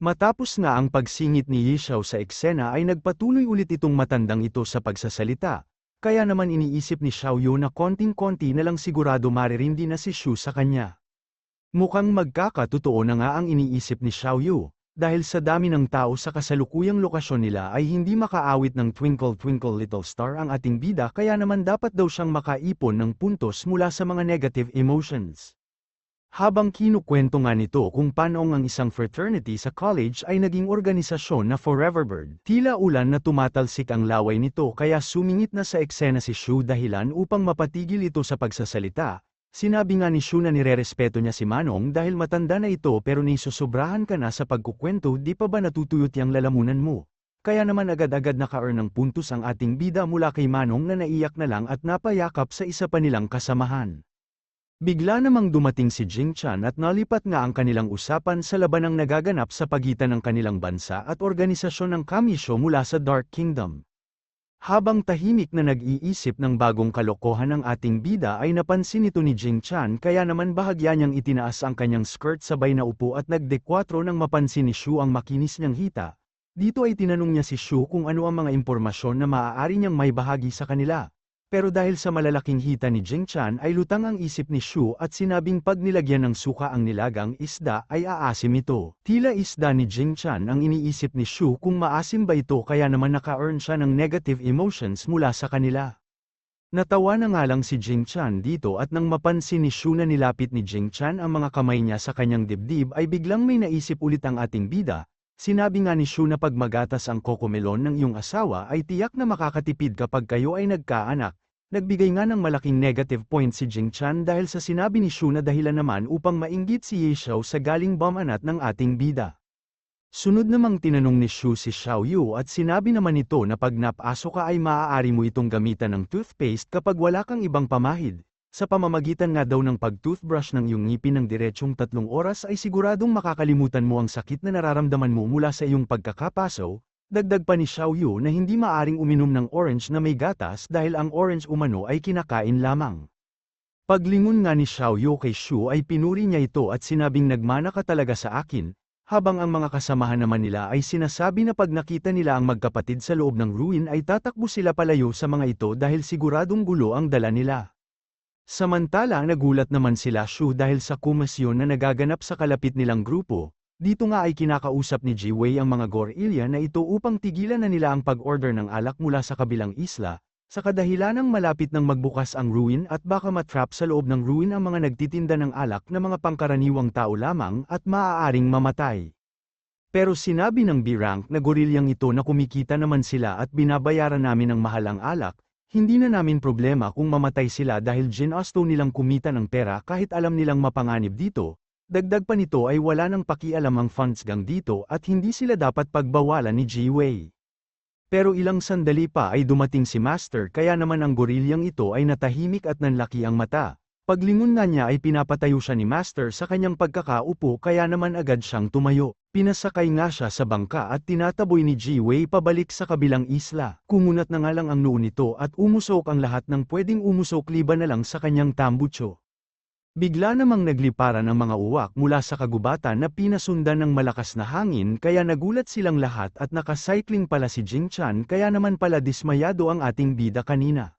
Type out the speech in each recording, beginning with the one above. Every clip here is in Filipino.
Matapos nga ang pagsingit ni Yishao sa eksena ay nagpatuloy ulit itong matandang ito sa pagsasalita, kaya naman iniisip ni Xiaoyu na konting-konti na lang sigurado maririndi na si Shu sa kanya. Mukhang magkakatotoo na nga ang iniisip ni Xiaoyu, dahil sa dami ng tao sa kasalukuyang lokasyon nila ay hindi makaawit ng Twinkle Twinkle Little Star ang ating bida kaya naman dapat daw siyang makaipon ng puntos mula sa mga negative emotions. Habang kinukwento nga nito kung paano ang isang fraternity sa college ay naging organisasyon na Foreverbird, tila ulan na tumatalsik ang laway nito kaya sumingit na sa eksena si Shu dahilan upang mapatigil ito sa pagsasalita. Sinabi nga ni Shu na nirerespeto niya si Manong dahil matanda na ito pero nisusobrahan ka na sa pagkukwento, di pa ba natutuyot yang lalamunan mo? Kaya naman agad-agad naka-earn ng puntos ang ating bida mula kay Manong na naiyak na lang at napayakap sa isa pa nilang kasamahan. Bigla namang dumating si Jing Chan at nalipat nga ang kanilang usapan sa labanang nagaganap sa pagitan ng kanilang bansa at organisasyon ng Kamisho mula sa Dark Kingdom. Habang tahimik na nag-iisip ng bagong kalokohan ng ating bida ay napansin ito ni Jing Chan kaya naman bahagya niyang itinaas ang kanyang skirt sabay na upo at nagdekwatro nang mapansin ni Shu ang makinis niyang hita. Dito ay tinanong niya si Shu kung ano ang mga impormasyon na maaari niyang may bahagi sa kanila. Pero dahil sa malalaking hita ni Jing Chan ay lutang ang isip ni Shu at sinabing pag nilagyan ng suka ang nilagang isda ay aasim ito. Tila isda ni Jing Chan ang iniisip ni Shu kung maasim ba ito kaya naman naka-earn siya ng negative emotions mula sa kanila. Natawa na nga lang si Jing Chan dito at nang mapansin ni Shu na nilapit ni Jing Chan ang mga kamay niya sa kanyang dibdib ay biglang may naisip ulit ang ating bida. Sinabi nga ni Shu na pag magatas ang kokomelon ng iyong asawa ay tiyak na makakatipid kapag kayo ay nagkaanak. Nagbigay nga ng malaking negative point si Jing Chan dahil sa sinabi ni Shu na dahilan naman upang mainggit si Yishao sa galing bamanat ng ating bida. Sunod namang tinanong ni Shu si Xiaoyu at sinabi naman nito na pag napaso ka ay maaari mo itong gamitan ng toothpaste kapag wala kang ibang pamahid. Sa pamamagitan nga daw ng pag-toothbrush ng iyong ngipin ng diretsong 3 oras ay siguradong makakalimutan mo ang sakit na nararamdaman mo mula sa iyong pagkakapaso. Dagdag pa ni Xiaoyu na hindi maaring uminom ng orange na may gatas dahil ang orange umano ay kinakain lamang. Paglingon nga ni Xiaoyu kay Shu ay pinuri niya ito at sinabing nagmana ka talaga sa akin, habang ang mga kasamahan naman nila ay sinasabi na pag nakita nila ang magkapatid sa loob ng ruin ay tatakbo sila palayo sa mga ito dahil siguradong gulo ang dala nila. Samantala nagulat naman sila Shu dahil sa komisyon na nagaganap sa kalapit nilang grupo. Dito nga ay kinakausap ni Ji-Wei ang mga gorilya na ito upang tigilan na nila ang pag-order ng alak mula sa kabilang isla, sa kadahilanang malapit ng magbukas ang ruin at baka matrap sa loob ng ruin ang mga nagtitinda ng alak na mga pangkaraniwang tao lamang at maaaring mamatay. Pero sinabi ng B-rank na gorilyang ito na kumikita naman sila at binabayaran namin ng mahalang alak, hindi na namin problema kung mamatay sila dahil ginusto nilang kumita ng pera kahit alam nilang mapanganib dito. Dagdag pa nito ay wala nang pakialam ang funds gang dito at hindi sila dapat pagbawalan ni Ji-Wei. Pero ilang sandali pa ay dumating si Master kaya naman ang gorilyang ito ay natahimik at nanlaki ang mata. Paglingon nga niya ay pinapatayo siya ni Master sa kanyang pagkakaupo kaya naman agad siyang tumayo. Pinasakay nga siya sa bangka at tinataboy ni Ji-Wei pabalik sa kabilang isla. Kumunat na nga lang ang noo nito at umusok ang lahat ng pwedeng umusok liban na lang sa kanyang tambutso. Bigla namang nagliparan ang mga uwak mula sa kagubatan na pinasundan ng malakas na hangin kaya nagulat silang lahat at nakacycling pala si Jing Chan kaya naman pala dismayado ang ating bida kanina.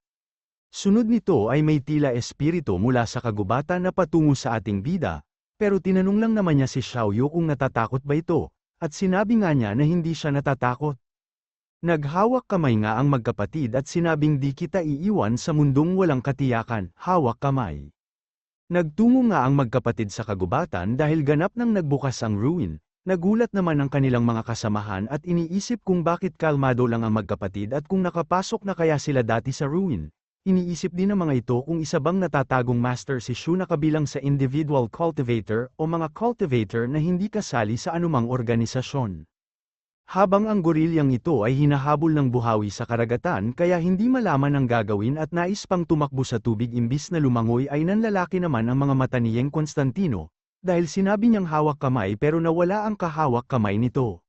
Sunod nito ay may tila espiritu mula sa kagubatan na patungo sa ating bida, pero tinanong lang naman niya si Xiaoyu kung natatakot ba ito, at sinabi nga niya na hindi siya natatakot. Naghawak kamay nga ang magkapatid at sinabing di kita iiwan sa mundong walang katiyakan, hawak kamay. Nagtungo nga ang magkapatid sa kagubatan dahil ganap nang nagbukas ang ruin, nagulat naman ang kanilang mga kasamahan at iniisip kung bakit kalmado lang ang magkapatid at kung nakapasok na kaya sila dati sa ruin. Iniisip din ng mga ito kung isa bang natatagong master si Shu na kabilang sa individual cultivator o mga cultivator na hindi kasali sa anumang organisasyon. Habang ang gorilyang ito ay hinahabol ng buhawi sa karagatan kaya hindi malaman ang gagawin at nais pang tumakbo sa tubig imbis na lumangoy ay nanlalaki naman ang mga mata ni Yeng Constantino, dahil sinabi niyang hawak kamay pero nawala ang kahawak kamay nito.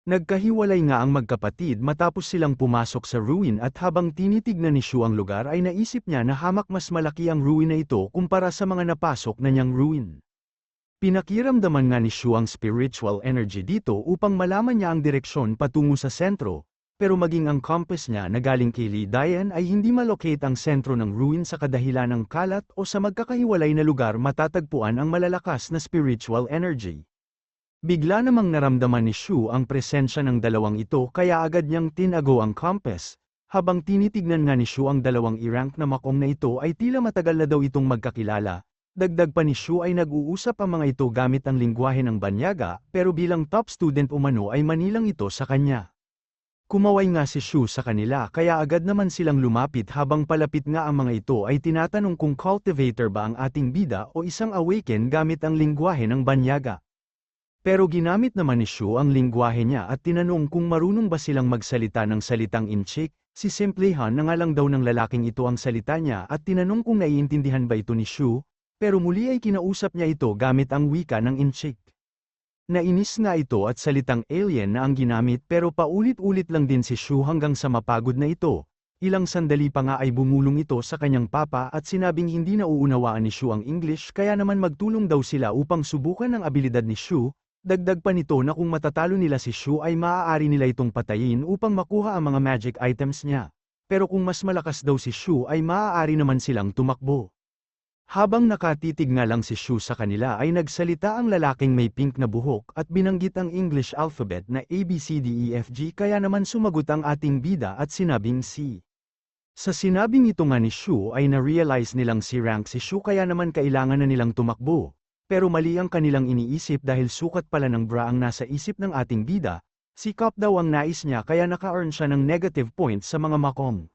Nagkahiwalay nga ang magkapatid matapos silang pumasok sa ruin at habang tinitignan ni Shu ang lugar ay naisip niya na hamak mas malaki ang ruin na ito kumpara sa mga napasok na niyang ruin. Pinakiramdaman nga ni Shu ang spiritual energy dito upang malaman niya ang direksyon patungo sa sentro, pero maging ang compass niya na galing kay Li Dian ay hindi malocate ang sentro ng ruin sa kadahilan ng kalat o sa magkakahiwalay na lugar matatagpuan ang malalakas na spiritual energy. Bigla namang naramdaman ni Shu ang presensya ng dalawang ito kaya agad niyang tinago ang compass. Habang tinitignan nga ni Shu ang dalawang i-rank na makong na ito ay tila matagal na daw itong magkakilala. Dagdag pa ni Shu ay nag-uusap ang mga ito gamit ang lingwahe ng banyaga, pero bilang top student umano ay manilang ito sa kanya. Kumaway nga si Shu sa kanila kaya agad naman silang lumapit habang palapit nga ang mga ito ay tinatanong kung cultivator ba ang ating bida o isang awaken gamit ang lingwahe ng banyaga. Pero ginamit naman ni Shu ang lingwahe niya at tinanong kung marunong ba silang magsalita ng salitang Inchik. Si Simplehan na nga lang daw ng lalaking ito ang salita niya at tinanong kung naiintindihan ba ito ni Shu. Pero muli ay kinausap niya ito gamit ang wika ng Inchik. Nainis nga ito at salitang alien na ang ginamit pero paulit-ulit lang din si Shu hanggang sa mapagod na ito. Ilang sandali pa nga ay bumulong ito sa kanyang papa at sinabing hindi nauunawaan ni Shu ang English kaya naman magtulong daw sila upang subukan ang abilidad ni Shu. Dagdag pa nito na kung matatalo nila si Shu ay maaari nila itong patayin upang makuha ang mga magic items niya. Pero kung mas malakas daw si Shu ay maaari naman silang tumakbo. Habang nakatitig nga lang si Shu sa kanila ay nagsalita ang lalaking may pink na buhok at binanggit ang English alphabet na ABCDEFG kaya naman sumagot ang ating bida at sinabing C. Sa sinabing ito nga ni Shu ay na-realize nilang si rank si Shu kaya naman kailangan na nilang tumakbo. Pero mali ang kanilang iniisip dahil sukat pala ng bra ang nasa isip ng ating bida, si Cup daw ang nais niya kaya naka-earn siya ng negative points sa mga makong.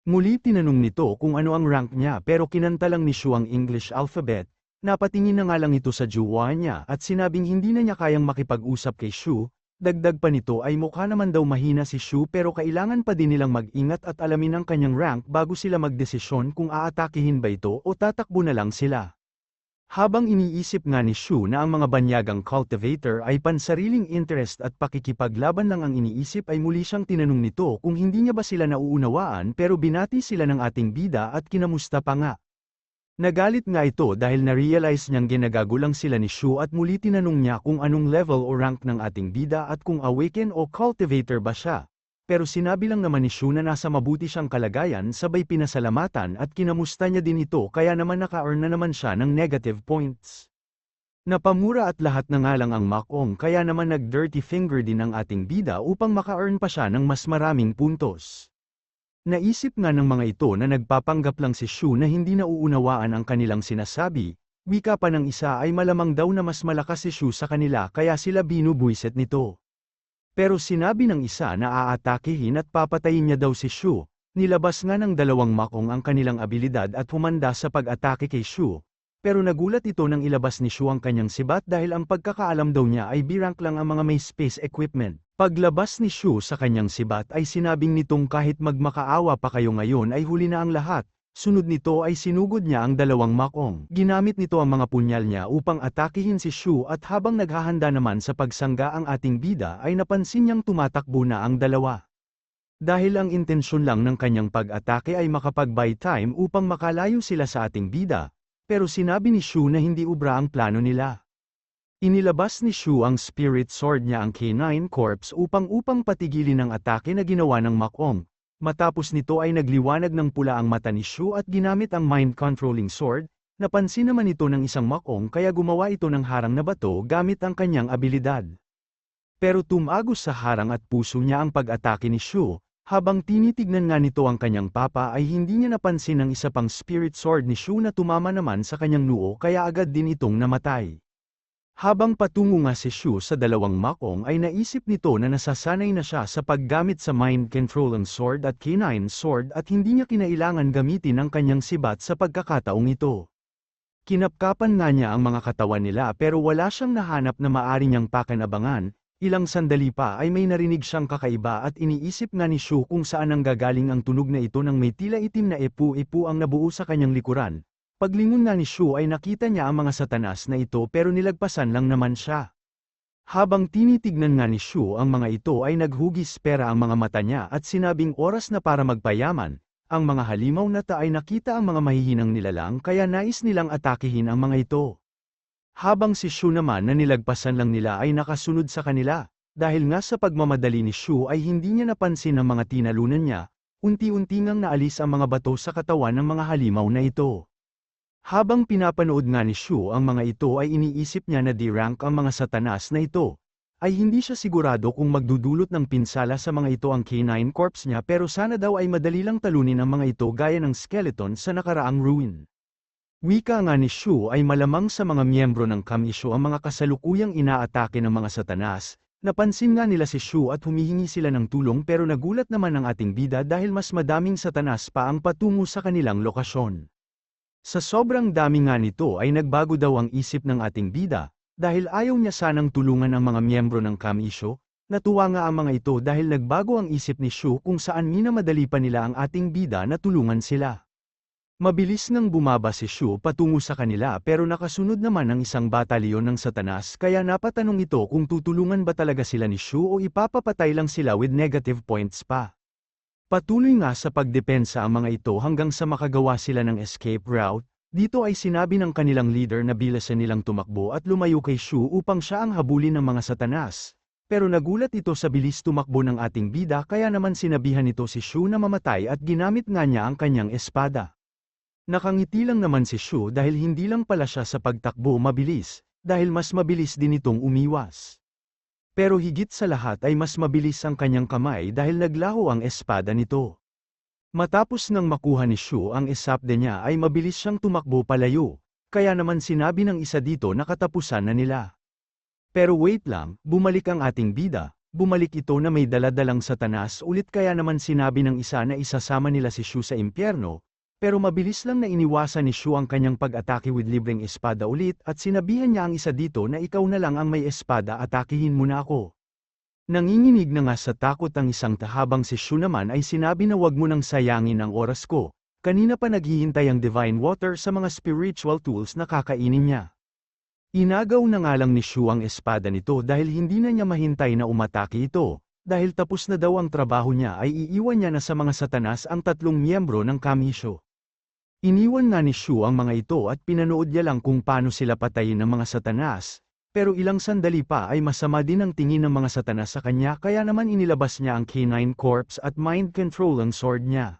Muli tinanong nito kung ano ang rank niya pero kinanta lang ni Shu ang English alphabet, napatingin na nga lang ito sa juwa niya at sinabing hindi na niya kayang makipag-usap kay Shu, dagdag pa nito ay mukha naman daw mahina si Shu pero kailangan pa din nilang mag-ingat at alamin ang kanyang rank bago sila magdesisyon kung aatakihin ba ito o tatakbo na lang sila. Habang iniisip nga ni Shu na ang mga banyagang cultivator ay pansariling interest at pakikipaglaban lang ang iniisip ay muli siyang tinanong nito kung hindi niya ba sila nauunawaan pero binati sila ng ating bida at kinamusta pa nga. Nagalit nga ito dahil na-realize niyang ginagago lang sila ni Shu at muli tinanong niya kung anong level o rank ng ating bida at kung awaken o cultivator ba siya. Pero sinabi lang naman ni Shu na nasa mabuti siyang kalagayan sabay pinasalamatan at kinamusta niya din ito kaya naman naka-earn na naman siya ng negative points. Napamura at lahat na nga lang ang makong kaya naman nag-dirty finger din ang ating bida upang maka-earn pa siya ng mas maraming puntos. Naisip nga ng mga ito na nagpapanggap lang si Shu na hindi nauunawaan ang kanilang sinasabi, wika pa ng isa ay malamang daw na mas malakas si Shu sa kanila kaya sila binubuiset nito. Pero sinabi ng isa na aatakihin at papatayin niya daw si Shu, nilabas nga ng dalawang makong ang kanilang abilidad at humanda sa pag-atake kay Shu. Pero nagulat ito nang ilabas ni Shu ang kanyang sibat dahil ang pagkakaalam daw niya ay B-rank lang ang mga may space equipment. Paglabas ni Shu sa kanyang sibat ay sinabing nitong kahit magmakaawa pa kayo ngayon ay huli na ang lahat. Sunod nito ay sinugod niya ang dalawang makong. Ginamit nito ang mga punyal niya upang atakihin si Shu at habang naghahanda naman sa pagsangga ang ating bida ay napansin niyang tumatakbo na ang dalawa. Dahil ang intensyon lang ng kanyang pag-atake ay makapag-buy time upang makalayo sila sa ating bida, pero sinabi ni Shu na hindi ubra ang plano nila. Inilabas ni Shu ang spirit sword niya ang K9 Corpse upang patigilin ang atake na ginawa ng makong. Matapos nito ay nagliwanag ng pula ang mata ni Shu at ginamit ang mind-controlling sword, napansin naman ito ng isang makong kaya gumawa ito ng harang na bato gamit ang kanyang abilidad. Pero tumagos sa harang at puso niya ang pag-atake ni Shu, habang tinitignan nga nito ang kanyang papa ay hindi niya napansin ang isa pang spirit sword ni Shu na tumama naman sa kanyang noo kaya agad din itong namatay. Habang patungo nga si Shu sa dalawang makong ay naisip nito na nasasanay na siya sa paggamit sa mind-controlling sword at K9 sword at hindi niya kinailangan gamitin ang kanyang sibat sa pagkakataong ito. Kinapkapan nga niya ang mga katawan nila pero wala siyang nahanap na maari niyang pakanabangan, ilang sandali pa ay may narinig siyang kakaiba at iniisip nga ni Shu kung saan nanggagaling ang tunog na ito nang may tila itim na epu-epu ang nabuo sa kanyang likuran. Paglingon nga ni Shu ay nakita niya ang mga satanas na ito pero nilagpasan lang naman siya. Habang tinitignan nga ni Shu ang mga ito ay naghugis pera ang mga mata niya at sinabing oras na para magpayaman, ang mga halimaw na ta ay nakita ang mga mahihinang nilalang kaya nais nilang atakihin ang mga ito. Habang si Shu naman na nilagpasan lang nila ay nakasunod sa kanila, dahil nga sa pagmamadali ni Shu ay hindi niya napansin ang mga tinalunan niya, unti-unti ngang naalis ang mga bato sa katawan ng mga halimaw na ito. Habang pinapanood nga ni Shu ang mga ito ay iniisip niya na D-rank ang mga satanas na ito, ay hindi siya sigurado kung magdudulot ng pinsala sa mga ito ang canine corpse niya pero sana daw ay madali lang talunin ang mga ito gaya ng skeleton sa nakaraang ruin. Wika nga ni Shu ay malamang sa mga miyembro ng Kamisho ang mga kasalukuyang inaatake ng mga satanas. Napansin nga nila si Shu at humihingi sila ng tulong pero nagulat naman ang ating bida dahil mas madaming satanas pa ang patungo sa kanilang lokasyon. Sa sobrang dami nga nito ay nagbago daw ang isip ng ating bida, dahil ayaw niya sanang tulungan ang mga miyembro ng Kamisho. Natuwa nga ang mga ito dahil nagbago ang isip ni Shu kung saan minamadali pa nila ang ating bida na tulungan sila. Mabilis nang bumaba si Shu patungo sa kanila pero nakasunod naman ang isang batalyon ng satanas kaya napatanong ito kung tutulungan ba talaga sila ni Shu o ipapapatay lang sila with negative points pa. Patuloy nga sa pagdepensa ang mga ito hanggang sa makagawa sila ng escape route. Dito ay sinabi ng kanilang leader na bilasan nilang tumakbo at lumayo kay Shu upang siya ang habulin ng mga satanas. Pero nagulat ito sa bilis tumakbo ng ating bida kaya naman sinabihan nito si Shu na mamatay at ginamit nga niya ang kanyang espada. Nakangiti lang naman si Shu dahil hindi lang pala siya sa pagtakbo mabilis, dahil mas mabilis din itong umiwas. Pero higit sa lahat ay mas mabilis ang kanyang kamay dahil naglaho ang espada nito. Matapos nang makuha ni Shu ang espada niya ay mabilis siyang tumakbo palayo, kaya naman sinabi ng isa dito na katapusan na nila. Pero wait lang, bumalik ang ating bida, bumalik ito na may daladalang satanas ulit kaya naman sinabi ng isa na isasama nila si Shu sa impyerno. Pero mabilis lang na iniwasan ni Shu ang kanyang pag-atake with libreng espada ulit at sinabihan niya ang isa dito na ikaw na lang ang may espada atakihin mo na ako. Nanginginig na nga sa takot ang isang habang si Shu naman ay sinabi na wag mo nang sayangin ang oras ko, kanina pa naghihintay ang divine water sa mga spiritual tools na kakainin niya. Inagaw na nga lang ni Shu ang espada nito dahil hindi na niya mahintay na umatake ito. Dahil tapos na daw ang trabaho niya ay iiwan niya na sa mga satanas ang tatlong miyembro ng Kamisho. Iniwan nga ni Shu ang mga ito at pinanood niya lang kung paano sila patayin ng mga satanas, pero ilang sandali pa ay masama din ang tingin ng mga satanas sa kanya kaya naman inilabas niya ang canine corpse at mind control ang sword niya.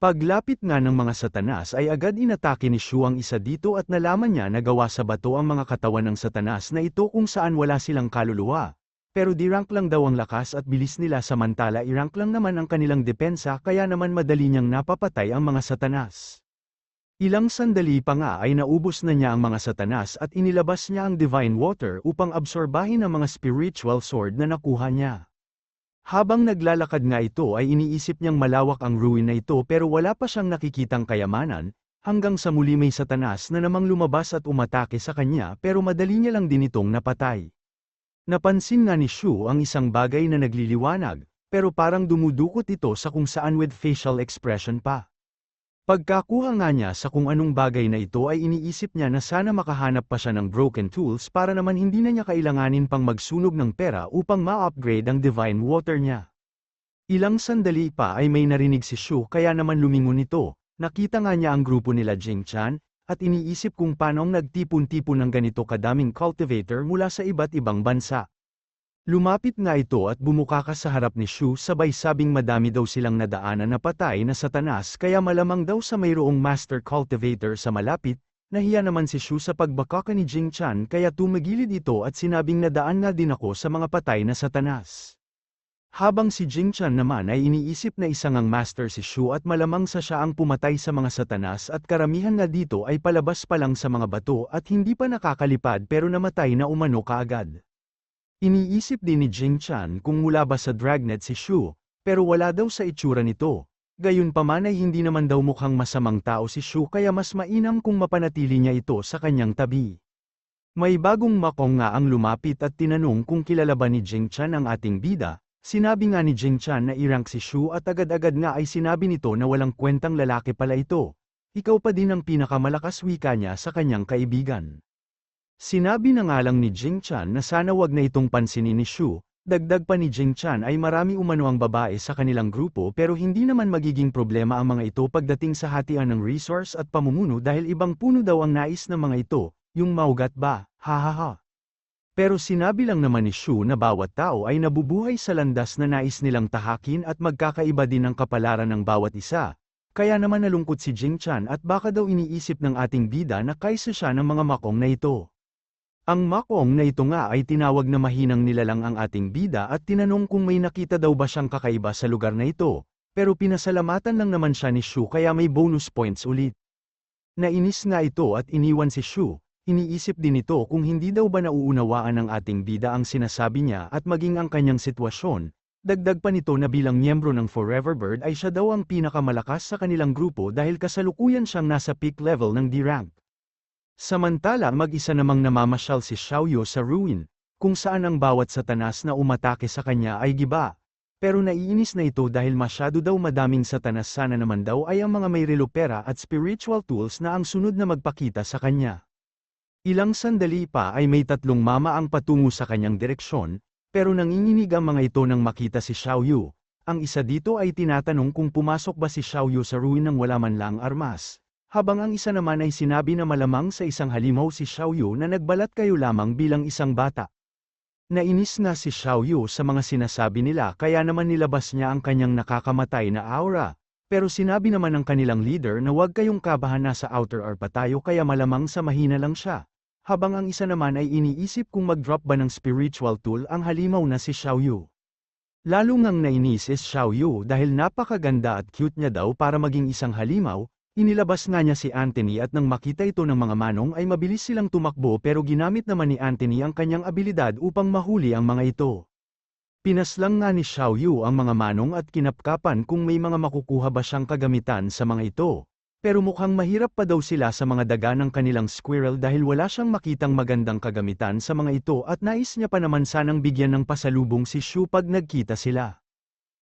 Paglapit nga ng mga satanas ay agad inatake ni Shu ang isa dito at nalaman niya na gawa sa bato ang mga katawan ng satanas na ito kung saan wala silang kaluluwa. Pero di-rank lang daw ang lakas at bilis nila samantala i-rank lang naman ang kanilang depensa kaya naman madali niyang napapatay ang mga satanas. Ilang sandali pa nga ay naubos na niya ang mga satanas at inilabas niya ang divine water upang absorbahin ang mga spiritual sword na nakuha niya. Habang naglalakad nga ito ay iniisip niyang malawak ang ruin na ito pero wala pa siyang nakikitang kayamanan, hanggang sa muli may satanas na namang lumabas at umatake sa kanya pero madali niya lang din itong napatay. Napansin nga ni Shu ang isang bagay na nagliliwanag, pero parang dumudukot ito sa kung saan with facial expression pa. Pagkakuha nga niya sa kung anong bagay na ito ay iniisip niya na sana makahanap pa siya ng broken tools para naman hindi na niya kailanganin pang magsunog ng pera upang ma-upgrade ang divine water niya. Ilang sandali pa ay may narinig si Shu kaya naman lumingon ito, nakita nga niya ang grupo nila Jing Chan, at iniisip kung paanong nagtipon-tipon ng ganito kadaming cultivator mula sa iba't ibang bansa. Lumapit nga ito at bumukakas sa harap ni Shu sabay sabing madami daw silang nadaanan na patay na satanas kaya malamang daw sa mayroong master cultivator sa malapit, nahiya naman si Shu sa pagbakaka ni Jing Chan kaya tumagilid ito at sinabing nadaan nga din ako sa mga patay na satanas. Habang si Jing Chan naman ay iniisip na isang ang master si Shu at malamang sa siya ang pumatay sa mga satanas at karamihan nga dito ay palabas pa lang sa mga bato at hindi pa nakakalipad pero namatay na umano kaagad. Iniisip din ni Jing Chan kung mula ba sa dragnet si Shu, pero wala daw sa itsura nito. Gayunpaman ay hindi naman daw mukhang masamang tao si Shu kaya mas mainam kung mapanatili niya ito sa kanyang tabi. May bagong makong nga ang lumapit at tinanong kung kilala ba ni Jing Chan ang ating bida. Sinabi nga ni Jing Chan na i-rank si Shu at agad-agad nga ay sinabi nito na walang kwentang lalaki pala ito. Ikaw pa din ang pinakamalakas wika niya sa kanyang kaibigan. Sinabi na nga lang ni Jing Chan na sana wag na itong pansinin ni Shu, dagdag pa ni Jing Chan ay marami umano ang babae sa kanilang grupo pero hindi naman magiging problema ang mga ito pagdating sa hatian ng resource at pamumuno dahil ibang puno daw ang nais ng mga ito, Yung maugat ba, hahaha. Pero sinabi lang naman ni Shu na bawat tao ay nabubuhay sa landas na nais nilang tahakin at magkakaiba din ang kapalaran ng bawat isa. Kaya naman nalungkot si Jing Chan at baka daw iniisip ng ating bida na kaysa siya ng mga makong na ito. Ang makong na ito nga ay tinawag na mahinang nilalang ang ating bida at tinanong kung may nakita daw ba siyang kakaiba sa lugar na ito, pero pinasalamatan lang naman siya ni Shu kaya may bonus points ulit. Nainis nga ito at iniwan si Shu. Iniisip din ito kung hindi daw ba nauunawaan ng ating bida ang sinasabi niya at maging ang kanyang sitwasyon. Dagdag pa nito na bilang miyembro ng Forever Bird ay siya daw ang pinakamalakas sa kanilang grupo dahil kasalukuyan siyang nasa peak level ng D-rank. Samantala mag-isa namang namamasyal si Xiaoyu sa ruin, kung saan ang bawat satanas na umatake sa kanya ay giba. Pero naiinis na ito dahil masyado daw madaming satanas, sana naman daw ay ang mga may relopera at spiritual tools na ang sunod na magpakita sa kanya. Ilang sandali pa ay may tatlong mama ang patungo sa kanyang direksyon, pero nanginginig ang mga ito nang makita si Xiaoyu. Ang isa dito ay tinatanong kung pumasok ba si Xiaoyu sa ruin nang wala man lang armas, habang ang isa naman ay sinabi na malamang sa isang halimaw si Xiaoyu na nagbalat kayo lamang bilang isang bata. Nainis na si Xiaoyu sa mga sinasabi nila kaya naman nilabas niya ang kanyang nakakamatay na aura. Pero sinabi naman ng kanilang leader na huwag kayong kabahan, nasa outer air pa tayo kaya malamang sa mahina lang siya. Habang ang isa naman ay iniisip kung mag-drop ba ng spiritual tool ang halimaw na si Xiaoyu. Lalo ngang nainis si Xiaoyu dahil napakaganda at cute niya daw para maging isang halimaw. Inilabas nga niya si Anthony at nang makita ito ng mga manong ay mabilis silang tumakbo pero ginamit naman ni Anthony ang kanyang abilidad upang mahuli ang mga ito. Pinaslang nga ni Xiaoyu ang mga manong at kinapkapan kung may mga makukuha ba siyang kagamitan sa mga ito. Pero mukhang mahirap pa daw sila sa mga daga ng kanilang squirrel dahil wala siyang makitang magandang kagamitan sa mga ito at nais niya pa naman sanang bigyan ng pasalubong si Shu pag nagkita sila.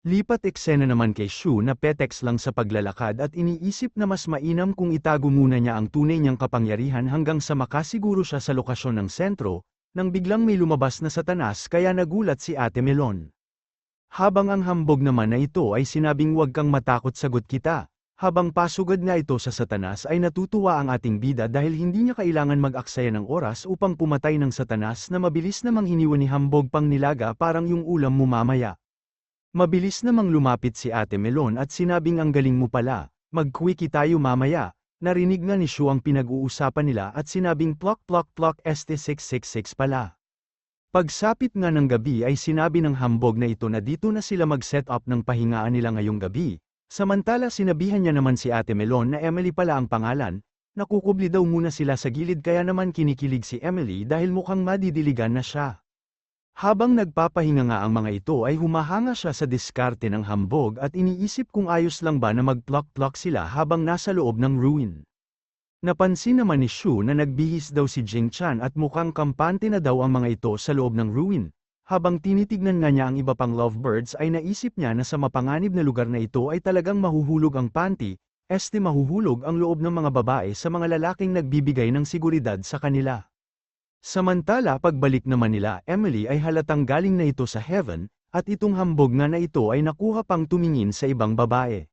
Lipat eksena naman kay Shu na petex lang sa paglalakad at iniisip na mas mainam kung itago muna niya ang tunay niyang kapangyarihan hanggang sa makasiguro siya sa lokasyon ng sentro, nang biglang may lumabas na satanas kaya nagulat si Ate Melon. Habang ang hambog naman na ito ay sinabing huwag kang matakot, sagot kita. Habang pasugad nga ito sa satanas ay natutuwa ang ating bida dahil hindi niya kailangan mag-aksaya ng oras upang pumatay ng satanas na mabilis namang hiniwan ni hambog pang nilaga parang yung ulam mo mamaya. Mabilis namang lumapit si Ate Melon at sinabing ang galing mo pala, mag-quickie tayo mamaya. Narinig nga ni Shu ang pinag-uusapan nila at sinabing plok plok plok ST666 pala. Pagsapit nga ng gabi ay sinabi ng hambog na ito na dito na sila mag-set up ng pahingaan nila ngayong gabi. Samantala sinabihan niya naman si Ate Melon na Emily pala ang pangalan, nakukubli daw muna sila sa gilid kaya naman kinikilig si Emily dahil mukhang madidiligan na siya. Habang nagpapahinga nga ang mga ito ay humahanga siya sa diskarte ng hambog at iniisip kung ayos lang ba na mag-plok-plok sila habang nasa loob ng ruin. Napansin naman ni Shu na nagbihis daw si Jing Chan at mukhang kampante na daw ang mga ito sa loob ng ruin. Habang tinitignan nga niya ang iba pang lovebirds ay naisip niya na sa mapanganib na lugar na ito ay talagang mahuhulog ang panty, mahuhulog ang loob ng mga babae sa mga lalaking nagbibigay ng seguridad sa kanila. Samantala pagbalik naman nila Emily ay halatang galing na ito sa heaven, at itong hambog nga na ito ay nakuha pang tumingin sa ibang babae.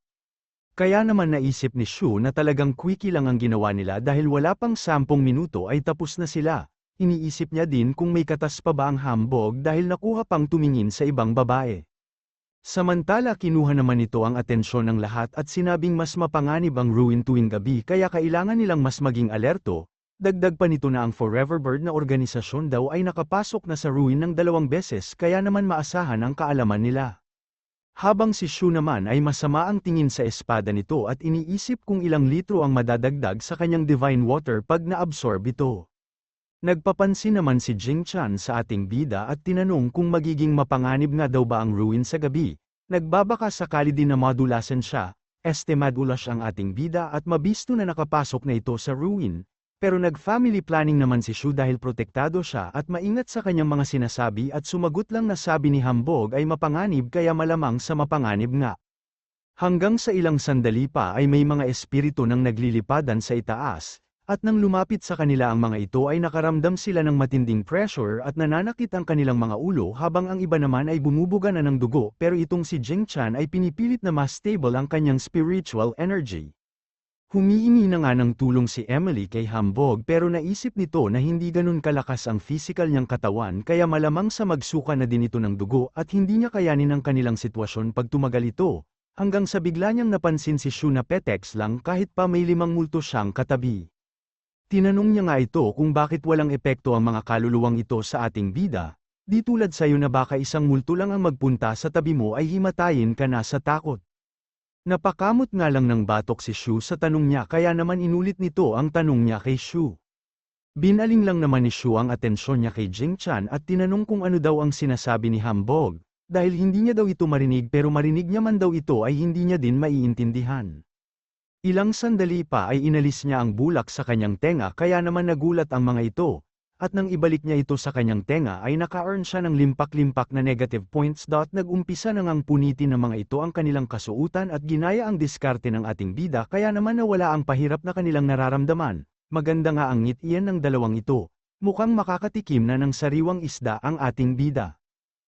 Kaya naman naisip ni Shu na talagang quickie lang ang ginawa nila dahil wala pang 10 minuto ay tapos na sila. Iniisip niya din kung may katas pa ba ang hambog dahil nakuha pang tumingin sa ibang babae. Samantala kinuha naman ito ang atensyon ng lahat at sinabing mas mapanganib ang ruin tuwing gabi kaya kailangan nilang mas maging alerto. Dagdag pa nito na ang Forever Bird na organisasyon daw ay nakapasok na sa ruin ng 2 beses kaya naman maasahan ang kaalaman nila. Habang si Shu naman ay masama ang tingin sa espada nito at iniisip kung ilang litro ang madadagdag sa kanyang divine water pag na-absorb ito. Nagpapansin naman si Jing Chan sa ating bida at tinanong kung magiging mapanganib nga daw ba ang ruin sa gabi. Nagbabaka sakali din na madulasan siya, madulas ang ating bida at mabisto na nakapasok na ito sa ruin. Pero nag-family planning naman si Shu dahil protektado siya at maingat sa kanyang mga sinasabi at sumagot lang na sabi ni hambog ay mapanganib kaya malamang sa mapanganib nga. Hanggang sa ilang sandali pa ay may mga espiritu nang naglilipadan sa itaas. At nang lumapit sa kanila ang mga ito ay nakaramdam sila ng matinding pressure at nananakit ang kanilang mga ulo habang ang iba naman ay bumubuga na ng dugo pero itong si Jing Chan ay pinipilit na mas stable ang kanyang spiritual energy. Humihingi na nga ng tulong si Emily kay Hambog pero naisip nito na hindi ganun kalakas ang physical niyang katawan kaya malamang sa magsuka na din ito ng dugo at hindi niya kayanin ang kanilang sitwasyon pag tumagal ito, hanggang sa bigla niyang napansin si Shu na petex lang kahit pa may 5 multo siyang katabi. Tinanong niya nga ito kung bakit walang epekto ang mga kaluluwang ito sa ating bida, di tulad sa'yo na baka isang multo lang ang magpunta sa tabi mo ay himatayin ka na sa takot. Napakamot nga lang ng batok si Shu sa tanong niya kaya naman inulit nito ang tanong niya kay Shu. Binaling lang naman ni Shu ang atensyon niya kay Jing Chan at tinanong kung ano daw ang sinasabi ni Hambog, dahil hindi niya daw ito marinig pero marinig niya man daw ito ay hindi niya din maiintindihan. Ilang sandali pa ay inalis niya ang bulak sa kanyang tenga kaya naman nagulat ang mga ito, at nang ibalik niya ito sa kanyang tenga ay naka-earn siya ng limpak-limpak na negative points. Nag-umpisa na ngang punitin ng mga ito ang kanilang kasuutan at ginaya ang diskarte ng ating bida kaya naman nawala ang pahirap na kanilang nararamdaman. Maganda nga ang ngitian ng dalawang ito, mukhang makakatikim na ng sariwang isda ang ating bida.